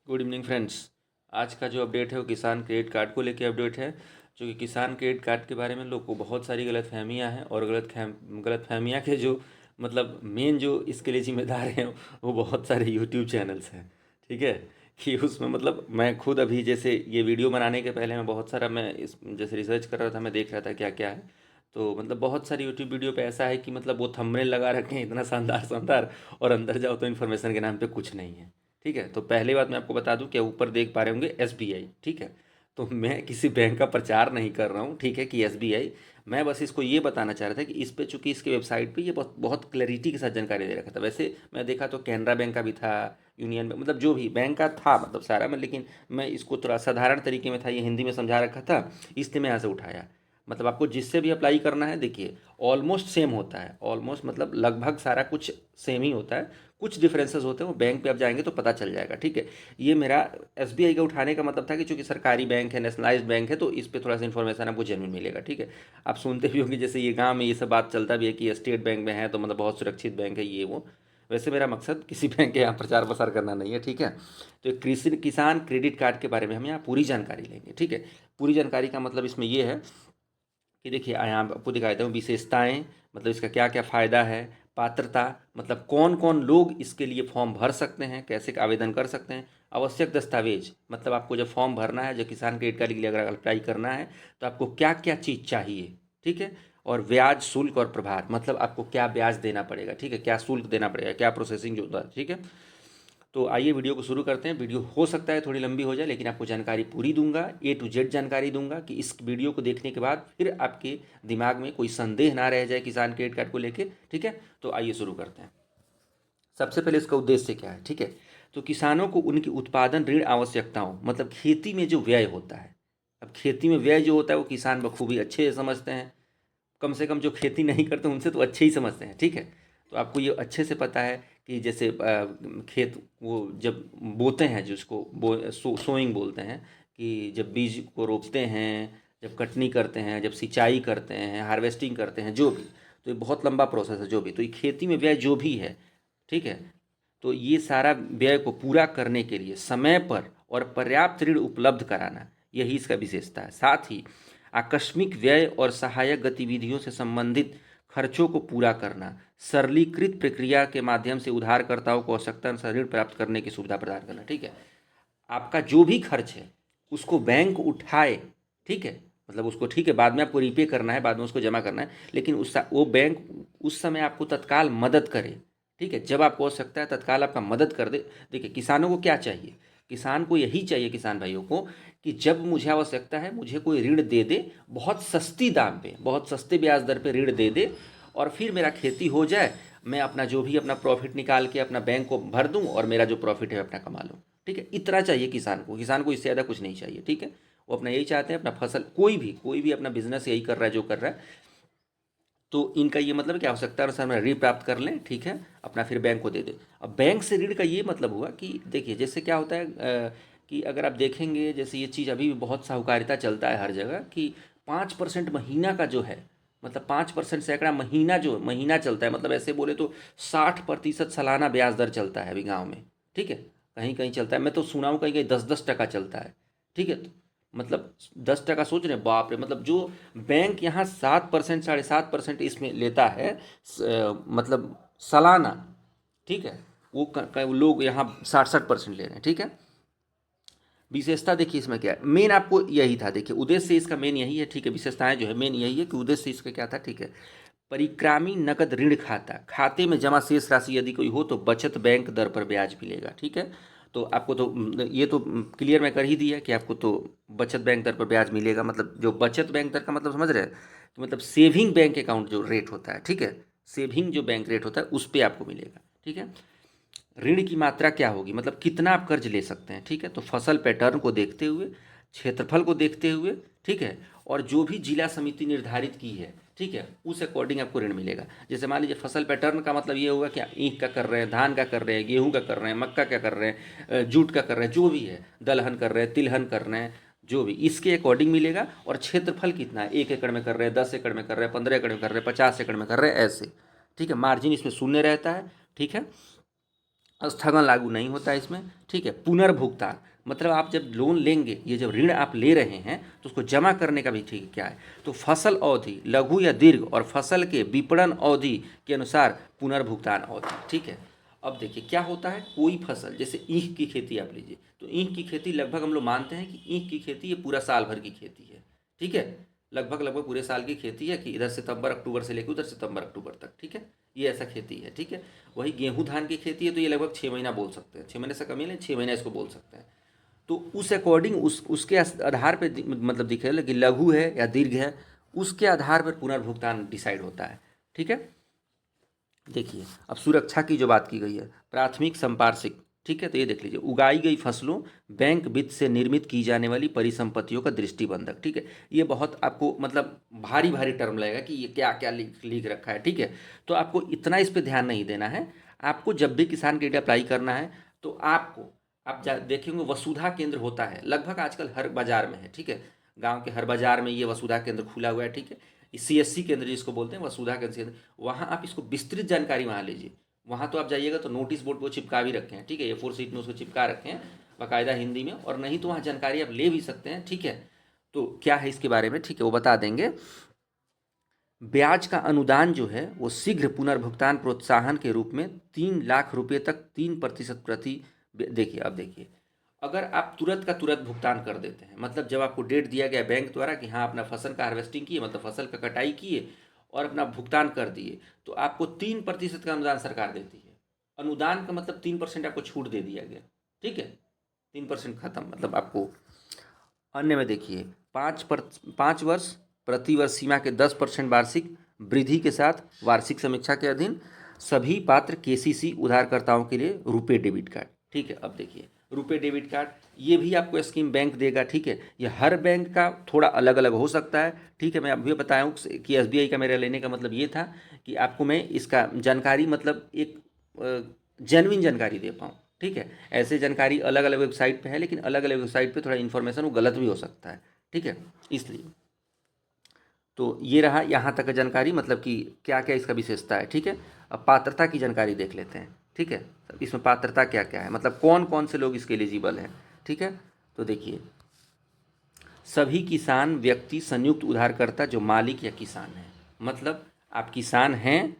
Good evening friends. आज का जो अपडेट है वो किसान क्रेडिट कार्ड को लेके अपडेट है। जो कि किसान क्रेडिट कार्ड के बारे में लोग को बहुत सारी गलतफहमियां हैं और गलतफहमियां के जो मतलब मेन जो इसके लिए जिम्मेदार हैं वो बहुत सारे यूट्यूब चैनल्स हैं। ठीक है कि उसमें मतलब मैं खुद अभी जैसे ये वीडियो बनाने के पहले मैं बहुत सारा मैं इस जैसे रिसर्च कर रहा था, मैं देख रहा था क्या क्या है। तो मतलब बहुत सारी यूट्यूब वीडियो पे ऐसा है कि मतलब वो थंबनेल लगा रखे हैं इतना शानदार शानदार, और अंदर जाओ तो इन्फॉर्मेशन के नाम पे कुछ नहीं है। ठीक है, तो पहली बात मैं आपको बता दूं कि ऊपर देख पा रहे होंगे एसबीआई। ठीक है, तो मैं किसी बैंक का प्रचार नहीं कर रहा हूँ, ठीक है, कि एसबीआई। मैं बस इसको ये बताना चाह रहा था कि इस पे चूंकि इसके वेबसाइट पे ये बहुत बहुत क्लैरिटी के साथ जानकारी दे रखा था। वैसे मैं देखा तो कैनरा बैंक का भी था, यूनियन बैंक, मतलब जो भी बैंक का था मतलब सारा में, लेकिन मैं इसको थोड़ा साधारण तरीके में था, ये हिंदी में समझा रखा था, इसलिए मैं यहाँ से उठाया। मतलब आपको जिससे भी अप्लाई करना है देखिए ऑलमोस्ट सेम होता है, ऑलमोस्ट मतलब लगभग सारा कुछ सेम ही होता है। कुछ डिफरेंसेस होते हैं वो बैंक पे आप जाएंगे तो पता चल जाएगा। ठीक है, ये मेरा एसबीआई का उठाने का मतलब था कि चूंकि सरकारी बैंक है, नेशनलाइज्ड बैंक है, तो इस पे थोड़ा सा इन्फॉर्मेशन आपको जेन्युइन मिलेगा। ठीक है, आप सुनते भी होंगे जैसे ये गांव में ये सब बात चलता भी है कि स्टेट बैंक में है तो मतलब बहुत सुरक्षित बैंक है ये वो। वैसे मेरा मकसद किसी बैंक के यहाँ प्रचार प्रसार करना नहीं है। ठीक है, तो कृषि किसान क्रेडिट कार्ड के बारे में हम यहाँ पूरी जानकारी लेंगे। ठीक है, पूरी जानकारी का मतलब इसमें ये है कि देखिए यहाँ आपको दिखा देता हूँ विशेषताएं, मतलब इसका क्या क्या फ़ायदा है। पात्रता, मतलब कौन कौन लोग इसके लिए फॉर्म भर सकते हैं, कैसे आवेदन कर सकते हैं। आवश्यक दस्तावेज, मतलब आपको जब फॉर्म भरना है, जब किसान क्रेडिट कार्ड के लिए अगर अप्लाई करना है तो आपको क्या क्या चीज़ चाहिए। ठीक है, और ब्याज शुल्क और प्रभार, मतलब आपको क्या ब्याज देना पड़ेगा, ठीक है, क्या शुल्क देना पड़ेगा, क्या प्रोसेसिंग जो होता है। ठीक है, तो आइए वीडियो को शुरू करते हैं। वीडियो हो सकता है थोड़ी लंबी हो जाए, लेकिन आपको जानकारी पूरी दूंगा, ए टू जेड जानकारी दूंगा कि इस वीडियो को देखने के बाद फिर आपके दिमाग में कोई संदेह ना रह जाए किसान क्रेडिट कार्ड को लेके। ठीक है, तो आइए शुरू करते हैं। सबसे पहले इसका उद्देश्य क्या है। ठीक है, तो किसानों को उनकी उत्पादन ऋण आवश्यकताओं, मतलब खेती में जो व्यय होता है, अब खेती में व्यय जो होता है वो किसान बखूबी अच्छे से समझते हैं। कम से कम जो खेती नहीं करते उनसे तो अच्छे ही समझते हैं। ठीक है, तो आपको ये अच्छे से पता है कि जैसे खेत वो जब बोते हैं, जिसको सोइंग बोलते हैं, कि जब बीज को रोपते हैं, जब कटनी करते हैं, जब सिंचाई करते हैं, हार्वेस्टिंग करते हैं, जो भी, तो ये बहुत लंबा प्रोसेस है। जो भी, तो ये खेती में व्यय जो भी है, ठीक है, तो ये सारा व्यय को पूरा करने के लिए समय पर और पर्याप्त ऋण उपलब्ध कराना, यही इसका विशेषता है। साथ ही आकस्मिक व्यय और सहायक गतिविधियों से संबंधित खर्चों को पूरा करना, सरलीकृत प्रक्रिया के माध्यम से उधारकर्ताओं को आवश्यकता अनुसार ऋण प्राप्त करने की सुविधा प्रदान करना। ठीक है, आपका जो भी खर्च है उसको बैंक उठाए। ठीक है, मतलब उसको, ठीक है, बाद में आपको रीपे करना है, बाद में उसको जमा करना है, लेकिन उस वो बैंक उस समय आपको तत्काल मदद करे। ठीक है, जब आपको आवश्यकता है तत्काल आपका मदद कर दे। देखिए किसानों को क्या चाहिए, किसान को यही चाहिए, किसान भाइयों को, कि जब मुझे आवश्यकता है मुझे कोई ऋण दे दे, बहुत सस्ती दाम पे, बहुत सस्ते ब्याज दर पे ऋण दे दे, और फिर मेरा खेती हो जाए, मैं अपना जो भी अपना प्रॉफिट निकाल के अपना बैंक को भर दूं और मेरा जो प्रॉफिट है अपना कमा लूँ। ठीक है, इतना चाहिए किसान को, किसान को इससे ज़्यादा कुछ नहीं चाहिए। ठीक है, वो अपना यही चाहते हैं, अपना फसल, कोई भी अपना बिजनेस यही कर रहा है जो कर रहा है, तो इनका ये मतलब कि आवश्यकता अनुसार में ऋण प्राप्त कर लें। ठीक है, अपना फिर बैंक को दे दें। अब बैंक से ऋण का ये मतलब हुआ कि देखिए जैसे क्या होता है कि अगर आप देखेंगे, जैसे ये चीज़ अभी भी बहुत साहूकारिता चलता है हर जगह, कि 5% महीना का जो है, मतलब 5% सैकड़ा महीना, जो महीना चलता है, मतलब ऐसे बोले तो 60% सालाना ब्याज दर चलता है अभी गाँव में। ठीक है, कहीं कहीं चलता है, मैं तो सुना हूँ कहीं कहीं 10-10 टका चलता है। ठीक है, तो मतलब 10 टका, सोच रहे हैं, बाप रे, मतलब जो बैंक यहाँ 7%, 7.5% इसमें लेता है मतलब सालाना। ठीक है, वो लोग यहाँ 60-60% ले रहे हैं। ठीक है, विशेषता देखिए इसमें क्या है, मेन आपको यही था, देखिए उद्देश्य इसका मेन यही है। ठीक है, विशेषताएं जो है मेन यही है कि उद्देश्य इसका क्या था। ठीक है, परिक्रामी नकद ऋण खाता, खाते में जमा शेष राशि यदि कोई हो तो बचत बैंक दर पर ब्याज मिलेगा। ठीक है, तो आपको तो ये तो क्लियर मैं कर ही दिया कि आपको तो बचत बैंक दर पर ब्याज मिलेगा। मतलब जो बचत बैंक दर का मतलब समझ रहे हैं, कि मतलब सेविंग बैंक अकाउंट जो रेट होता है, ठीक है, सेविंग जो बैंक रेट होता है उस पर आपको मिलेगा। ठीक है, ऋण की मात्रा क्या होगी, मतलब कितना आप कर्ज ले सकते हैं। ठीक है, तो फसल पैटर्न को देखते हुए, क्षेत्रफल को देखते हुए, ठीक है, और जो भी जिला समिति निर्धारित की है, ठीक है, उस अकॉर्डिंग आपको ऋण मिलेगा। जैसे मान लीजिए फसल पैटर्न का मतलब ये होगा कि ईख का कर रहे हैं, धान का कर रहे हैं, गेहूं का कर रहे हैं, मक्का का कर रहे हैं, जूट का कर रहे हैं, जो भी है, दलहन कर रहे हैं, तिलहन कर रहे हैं, जो भी, इसके अकॉर्डिंग मिलेगा। और क्षेत्रफल कितना है, 1 एकड़ में कर रहे हैं, 10 एकड़ में कर रहे हैं, 15 एकड़ में कर रहे हैं, 50 एकड़ में कर रहे हैं, ऐसे। ठीक है, मार्जिन इसमें शून्य रहता है। ठीक है, स्थगन लागू नहीं होता है इसमें। ठीक है, पुनर्भुगतान मतलब आप जब लोन लेंगे, ये जब ऋण आप ले रहे हैं तो उसको जमा करने का भी ठीक क्या है, तो फसल अवधि लघु या दीर्घ और फसल के विपणन अवधि के अनुसार पुनर्भुगतान अवधि। ठीक है, अब देखिए क्या होता है, कोई फसल जैसे ईख की खेती आप लीजिए, तो ईख की खेती लगभग हम लोग मानते हैं कि ईख की खेती ये पूरा साल भर की खेती है। ठीक है, लगभग लगभग पूरे साल की खेती है कि इधर सितंबर अक्टूबर से लेकर उधर सितंबर अक्टूबर तक। ठीक है, ये ऐसा खेती है। ठीक है, वही गेहूं धान की खेती है तो ये लगभग 6 महीना बोल सकते हैं, 6 महीने से कम ही नहीं, 6 महीना इसको बोल सकते हैं। तो उस अकॉर्डिंग उसके आधार पे मतलब दिखेगा कि लघु है या दीर्घ है, उसके आधार पर पुनर्भुगतान डिसाइड होता है। ठीक है, देखिए अब सुरक्षा की जो बात की गई है, प्राथमिक संपार्श्विक। ठीक है, तो ये देख लीजिए, उगाई गई फसलों, बैंक वित्त से निर्मित की जाने वाली परिसंपत्तियों का दृष्टिबंधक। ठीक है, ये बहुत आपको मतलब भारी भारी टर्म लगेगा कि ये क्या क्या लिख लिख रखा है। ठीक है, तो आपको इतना इस पर ध्यान नहीं देना है। आपको जब भी किसान क्रेडिट अप्लाई करना है तो आपको आप देखेंगे वसुधा केंद्र होता है लगभग आजकल हर बाजार में है। ठीक है, गांव के हर बाजार में ये वसुधा केंद्र खुला हुआ है। ठीक है, CSC केंद्र जिसको बोलते हैं, वसुधा केंद्र, वहाँ आप इसको विस्तृत जानकारी वहाँ लीजिए। वहाँ तो आप जाइएगा तो नोटिस बोर्ड वो चिपका भी रखे हैं। ठीक है, A4 शीट में उसको चिपका रखे हैं बाकायदा हिंदी में, और नहीं तो वहाँ जानकारी आप ले भी सकते हैं। ठीक है, तो क्या है इसके बारे में, ठीक है वो बता देंगे। ब्याज का अनुदान जो है वो शीघ्र पुनर्भुगतान प्रोत्साहन के रूप में 3 लाख रुपए तक 3% प्रति। देखिए अब देखिए, अगर आप तुरंत का तुरंत भुगतान कर देते हैं, मतलब जब आपको डेट दिया गया बैंक द्वारा कि हाँ अपना फसल का हार्वेस्टिंग किए, मतलब फसल का कटाई किए और अपना भुगतान कर दिए, तो आपको 3% का अनुदान सरकार देती है। अनुदान का मतलब 3% आपको छूट दे दिया गया। ठीक है, 3% खत्म, मतलब आपको अन्य में देखिए 5 वर्ष प्रति वर्ष सीमा के 10% वार्षिक वृद्धि के साथ वार्षिक समीक्षा के अधीन सभी पात्र KCC उधारकर्ताओं के लिए रुपे डेबिट कार्ड। ठीक है, अब देखिए रुपे डेबिट कार्ड ये भी आपको स्कीम बैंक देगा। ठीक है, ये हर बैंक का थोड़ा अलग अलग हो सकता है। ठीक है, मैं अभी बताया हूँ कि SBI का मेरा लेने का मतलब ये था कि आपको मैं इसका जानकारी मतलब एक जेन्युइन जानकारी दे पाऊँ। ठीक है, ऐसे जानकारी अलग अलग वेबसाइट पे है, लेकिन अलग अलग वेबसाइट पे थोड़ा इन्फॉर्मेशन वो गलत भी हो सकता है। ठीक है, इसलिए तो ये रहा यहाँ तक का जानकारी, मतलब कि क्या क्या इसका विशेषता है। ठीक है, अब पात्रता की जानकारी देख लेते हैं। ठीक है, इसमें पात्रता क्या क्या है, मतलब कौन कौन से लोग इसके एलिजिबल हैं। ठीक है, तो देखिए सभी किसान व्यक्ति संयुक्त उधारकर्ता जो मालिक या किसान है, मतलब आप किसान हैं।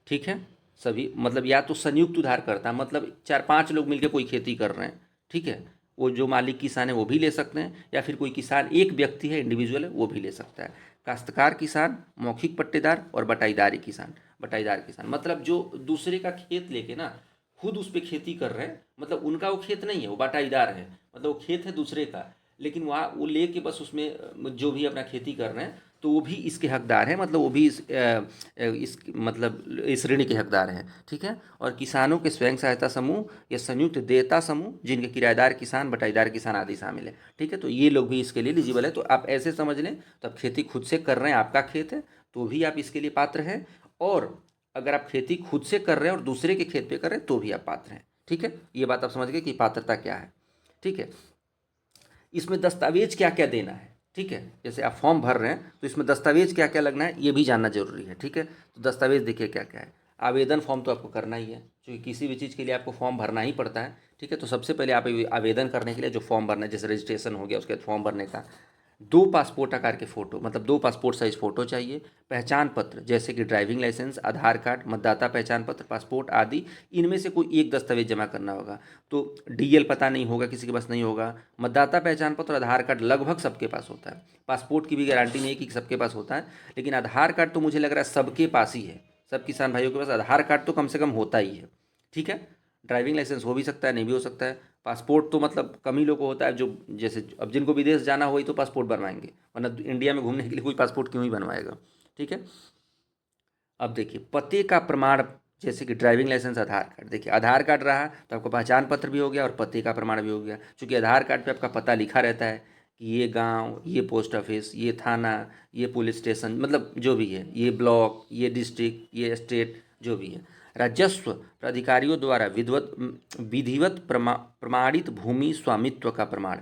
ठीक है, सभी मतलब या तो संयुक्त उधारकर्ता, मतलब 4-5 लोग मिलकर कोई खेती कर रहे हैं। ठीक है, वो जो मालिक किसान है वो भी ले सकते हैं, या फिर कोई किसान एक व्यक्ति है इंडिविजुअल है वो भी ले सकता है। काश्तकार किसान, मौखिक पट्टेदार और बटाईदारी किसान। बटाईदार किसान मतलब जो दूसरे का खेत लेके ना खुद उस पर खेती कर रहे हैं, मतलब उनका वो खेत नहीं है, वो बटाईदार है, मतलब वो खेत है दूसरे का, लेकिन वहाँ वो लेके बस उसमें जो भी अपना खेती कर रहे हैं तो वो भी इसके हकदार हैं, मतलब वो भी इस मतलब इस ऋण के हकदार हैं। ठीक है, और किसानों के स्वयं सहायता समूह या संयुक्त देयता समूह जिनके किराएदार किसान, बटाईदार किसान आदि शामिल है। ठीक है, तो ये लोग भी इसके लिए एलिजिबल है। तो आप ऐसे समझ लें, तो आप खेती खुद से कर रहे हैं, आपका खेत है तो भी आप इसके लिए पात्र हैं, और अगर आप खेती खुद से कर रहे हैं और दूसरे के खेत पे कर रहे हैं तो भी आप पात्र हैं। ठीक है, ये बात आप समझ गए कि पात्रता क्या है। ठीक है, इसमें दस्तावेज क्या क्या देना है। ठीक है, जैसे आप फॉर्म भर रहे हैं तो इसमें दस्तावेज क्या क्या लगना है ये भी जानना जरूरी है। ठीक है, तो दस्तावेज देखिए क्या क्या है। आवेदन फॉर्म तो आपको करना ही है, क्योंकि किसी भी चीज़ के लिए आपको फॉर्म भरना ही पड़ता है। ठीक है, तो सबसे पहले आप आवेदन करने के लिए जो फॉर्म भरना है, जैसे रजिस्ट्रेशन हो गया उसके बाद फॉर्म भरने का 2 पासपोर्ट आकार के फ़ोटो, मतलब 2 पासपोर्ट साइज़ फ़ोटो चाहिए। पहचान पत्र जैसे कि ड्राइविंग लाइसेंस, आधार कार्ड, मतदाता पहचान पत्र, पासपोर्ट आदि, इनमें से कोई एक दस्तावेज जमा करना होगा। तो DL पता नहीं होगा, किसी के पास नहीं होगा। मतदाता पहचान पत्र और आधार कार्ड लगभग सबके पास होता है। पासपोर्ट की भी गारंटी नहीं है कि सबके पास होता है, लेकिन आधार कार्ड तो मुझे लग रहा है सबके पास ही है। सब किसान भाइयों के पास आधार कार्ड तो कम से कम होता ही है। ठीक है, ड्राइविंग लाइसेंस हो भी सकता है, नहीं भी हो सकता है। पासपोर्ट तो मतलब कम ही लोग को होता है, जो जैसे अब जिनको विदेश जाना हो वही तो पासपोर्ट बनवाएंगे, वरना इंडिया में घूमने के लिए कोई पासपोर्ट क्यों ही बनवाएगा। ठीक है, अब देखिए पते का प्रमाण जैसे कि ड्राइविंग लाइसेंस, आधार कार्ड। देखिए आधार कार्ड रहा तो आपका पहचान पत्र भी हो गया और पते का प्रमाण भी हो गया, क्योंकि आधार कार्ड पे आपका पता लिखा रहता है कि ये गांव, ये पोस्ट ऑफिस, ये थाना, ये पुलिस स्टेशन, मतलब जो भी है, ये ब्लॉक, ये डिस्ट्रिक्ट, ये स्टेट, जो भी है। राजस्व प्राधिकारियों द्वारा विधिवत प्रमाणित भूमि स्वामित्व का प्रमाण,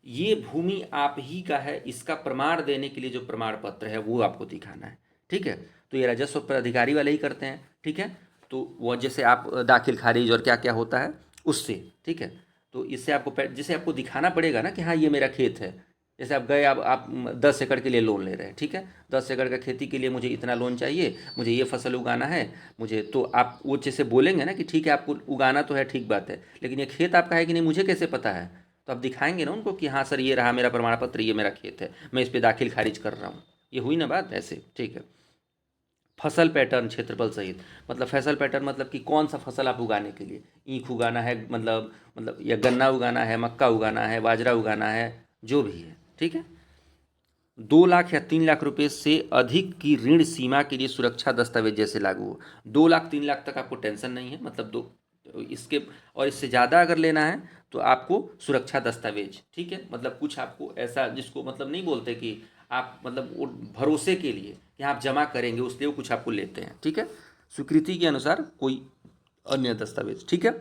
ये भूमि आप ही का है, इसका प्रमाण देने के लिए जो प्रमाण पत्र है वो आपको दिखाना है। ठीक है, तो ये राजस्व प्राधिकारी वाले ही करते हैं। ठीक है, तो वो जैसे आप दाखिल खारिज और क्या क्या होता है उससे, ठीक है। तो इससे आपको जैसे आपको दिखाना पड़ेगा ना कि हाँ ये मेरा खेत है। जैसे आप गए, आप 10 एकड़ के लिए लोन ले रहे हैं, ठीक है, 10 एकड़ का खेती के लिए मुझे इतना लोन चाहिए, मुझे ये फसल उगाना है, मुझे, तो आप वो जैसे बोलेंगे ना कि ठीक है आपको उगाना तो है, ठीक बात है, लेकिन ये खेत आपका है कि नहीं मुझे कैसे पता है। तो आप दिखाएंगे ना उनको कि हाँ सर ये रहा मेरा प्रमाण पत्र, ये मेरा खेत है, मैं इस पर दाखिल खारिज कर रहा हूँ। ये हुई ना बात ऐसे, ठीक है। फसल पैटर्न क्षेत्रफल सहित, मतलब फसल पैटर्न मतलब कि कौन सा फसल आप उगाने के लिए, ईख उगाना है, मतलब या गन्ना उगाना है, मक्का उगाना है, बाजरा उगाना है, जो भी है, ठीक है। 2 लाख या 3 लाख रुपए से अधिक की ऋण सीमा के लिए सुरक्षा दस्तावेज जैसे लागू हो। 2 लाख 3 लाख तक आपको टेंशन नहीं है, मतलब दो, तो इसके और इससे ज़्यादा अगर लेना है तो आपको सुरक्षा दस्तावेज, ठीक है, मतलब कुछ आपको ऐसा जिसको मतलब नहीं बोलते कि आप मतलब वो भरोसे के लिए कि आप जमा करेंगे, उसलिए वो कुछ आपको लेते हैं, ठीक है। स्वीकृति के अनुसार कोई अन्य दस्तावेज, ठीक है।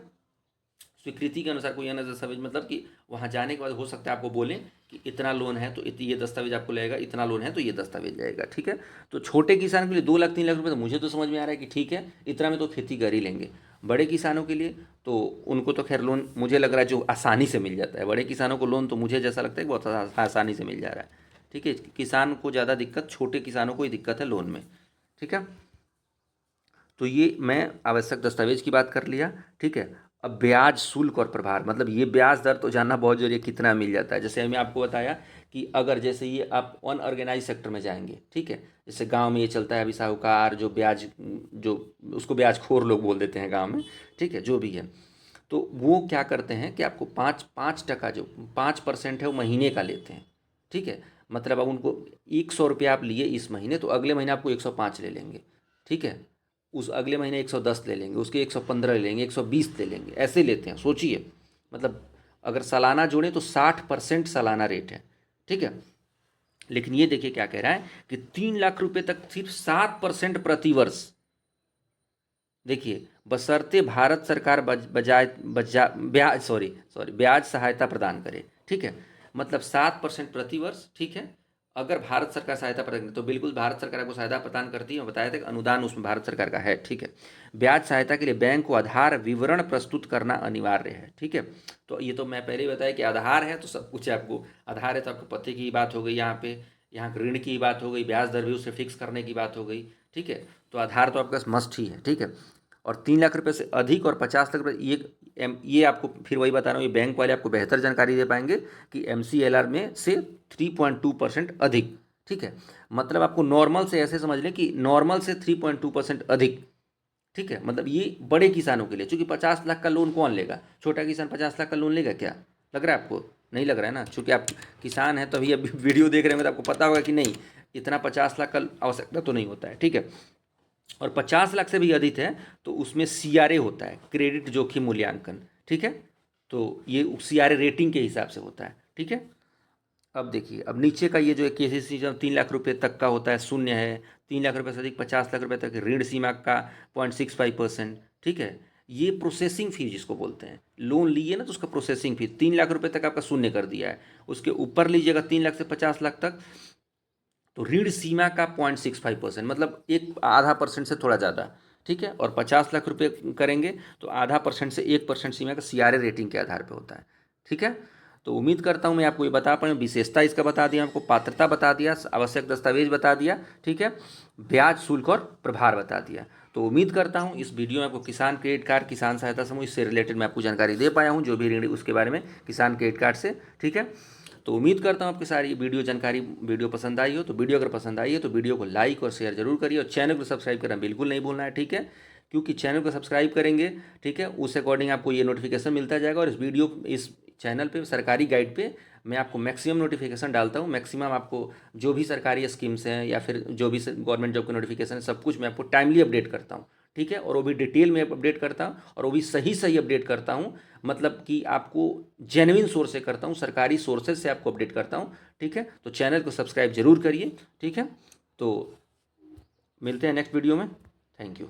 स्वीकृति के अनुसार कोई अन्य दस्तावेज मतलब कि वहाँ जाने के बाद हो सकता है आपको बोलें कि इतना लोन है तो ये दस्तावेज आपको लगेगा, इतना लोन है तो ये दस्तावेज लगेगा, ठीक है। तो छोटे किसान के लिए 2 लाख 3 लाख रुपए तो मुझे तो समझ में आ रहा है कि ठीक है, इतना में तो खेती कर ही लेंगे। बड़े किसानों के लिए तो उनको तो खैर लोन मुझे लग रहा है जो आसानी से मिल जाता है, बड़े किसानों को लोन तो मुझे जैसा लगता है कि बहुत आसानी से मिल जा रहा है, ठीक है। किसान को ज़्यादा दिक्कत, छोटे किसानों को ही दिक्कत है लोन में, ठीक है। तो ये मैं आवश्यक दस्तावेज की बात कर लिया, ठीक है। अब ब्याज शुल्क और प्रभार, मतलब ये ब्याज दर तो जानना बहुत जरूरी है, कितना मिल जाता है। जैसे मैं आपको बताया कि अगर जैसे ये आप अनऑर्गेनाइज सेक्टर में जाएंगे, ठीक है, जैसे गांव में ये चलता है अभी साहूकार जो ब्याज, जो उसको ब्याज खोर लोग बोल देते हैं गांव में, ठीक है, जो भी है, तो वो क्या करते हैं कि आपको 5% जो 5% है वो महीने का लेते हैं, ठीक है। मतलब अब उनको 100 रुपया आप लिए इस महीने, तो अगले महीने आपको 105 ले लेंगे, ठीक है। उस अगले महीने 110 ले लेंगे, उसके 115 ले लेंगे, 120 ले लेंगे, ऐसे लेते हैं, सोचिए। मतलब अगर सालाना जोड़ें तो 60% सालाना रेट है, ठीक है। लेकिन ये देखिए क्या कह रहा है कि 3 लाख रुपए तक सिर्फ 7% प्रतिवर्ष। देखिए, बशर्ते भारत सरकार बजाय बजा ब्याज सॉरी ब्याज सहायता प्रदान करे, ठीक है। मतलब 7% प्रतिवर्ष, ठीक है। अगर भारत सरकार सहायता प्रदान करे तो बिल्कुल भारत सरकार आपको सहायता प्रदान करती है, मैं बताया था कि अनुदान उसमें भारत सरकार का है, ठीक है। ब्याज सहायता के लिए बैंक को आधार विवरण प्रस्तुत करना अनिवार्य है, ठीक है। तो ये तो मैं पहले ही बताया कि आधार है तो सब कुछ है, आपको आधार है तो आपको पते की बात हो गई, यहाँ पे यहाँ ऋण की बात हो गई, ब्याज दर भी उसे फिक्स करने की बात हो गई, ठीक है। तो आधार तो आपका मस्ट ही है, ठीक है। और 3 लाख रुपए से अधिक और 50 लाख रुपए, ये आपको फिर वही बता रहा हूँ, ये बैंक वाले आपको बेहतर जानकारी दे पाएंगे कि MCLR में से 3.2% अधिक, ठीक है। मतलब आपको नॉर्मल से ऐसे समझ लें कि नॉर्मल से 3.2% अधिक, ठीक है। मतलब ये बड़े किसानों के लिए, चूंकि 50 लाख का लोन कौन लेगा, छोटा किसान 50 लाख का लोन लेगा क्या, लग रहा है आपको, नहीं लग रहा है ना, चूंकि आप किसान हैं तो अभी अभी वीडियो देख रहे हैं तो आपको पता होगा कि नहीं, इतना 50 लाख का आवश्यकता तो नहीं होता है, ठीक है। और 50 लाख से भी अधिक है तो उसमें CRA होता है, क्रेडिट जोखिम मूल्यांकन, ठीक है। तो ये CRA रेटिंग के हिसाब से होता है, ठीक है। अब देखिए, अब नीचे का ये जो है KCC जब 3 लाख रुपए तक का होता है शून्य है, 3 लाख रुपए से अधिक 50 लाख रुपए तक ऋण सीमा का 0.65%, ठीक है। ये प्रोसेसिंग फी जिसको बोलते हैं, लोन लिए ना तो उसका प्रोसेसिंग फी 3 लाख रुपए तक आपका शून्य कर दिया है, उसके ऊपर लीजिएगा 3 लाख से 50 लाख तक तो ऋण सीमा का 0.65%, मतलब एक आधा परसेंट से थोड़ा ज़्यादा, ठीक है। और 50 लाख रुपए करेंगे तो आधा परसेंट से 1% सीमा का CRA रेटिंग के आधार पर होता है, ठीक है। तो उम्मीद करता हूँ मैं आपको ये बता पाऊँ, विशेषता इसका बता दिया, आपको पात्रता बता दिया, आवश्यक दस्तावेज बता दिया, ठीक है, ब्याज शुल्क और प्रभार बता दिया। तो उम्मीद करता हूँ इस वीडियो में आपको किसान क्रेडिट कार्ड, किसान सहायता समूह, इससे रिलेटेड मैं आपको जानकारी दे पाया हूँ, जो भी ऋण उसके बारे में किसान क्रेडिट कार्ड से, ठीक है। तो उम्मीद करता हूँ आपकी सारी वीडियो जानकारी वीडियो पसंद आई हो, तो वीडियो अगर पसंद आई है तो वीडियो को लाइक और शेयर जरूर करिए, और चैनल को सब्सक्राइब करना बिल्कुल नहीं भूलना है, ठीक है। क्योंकि चैनल को सब्सक्राइब करेंगे, ठीक है, उस अकॉर्डिंग आपको ये नोटिफिकेशन मिलता जाएगा, और इस चैनल पे सरकारी गाइड पे मैं आपको मैक्सिमम नोटिफिकेशन डालता हूँ, मैक्सिमम आपको जो भी सरकारी स्कीम्स हैं या फिर जो भी गवर्नमेंट जॉब के नोटिफिकेशन है, सब कुछ मैं आपको टाइमली अपडेट करता हूँ, ठीक है। और वो भी डिटेल में अपडेट करता हूँ, और वो भी सही सही अपडेट करता हूँ, मतलब कि आपको जेन्युइन सोर्स से करता हूँ, सरकारी सोर्सेज से आपको अपडेट करता हूँ, ठीक है। तो चैनल को सब्सक्राइब जरूर करिए, ठीक है। तो मिलते हैं नेक्स्ट वीडियो में, थैंक यू।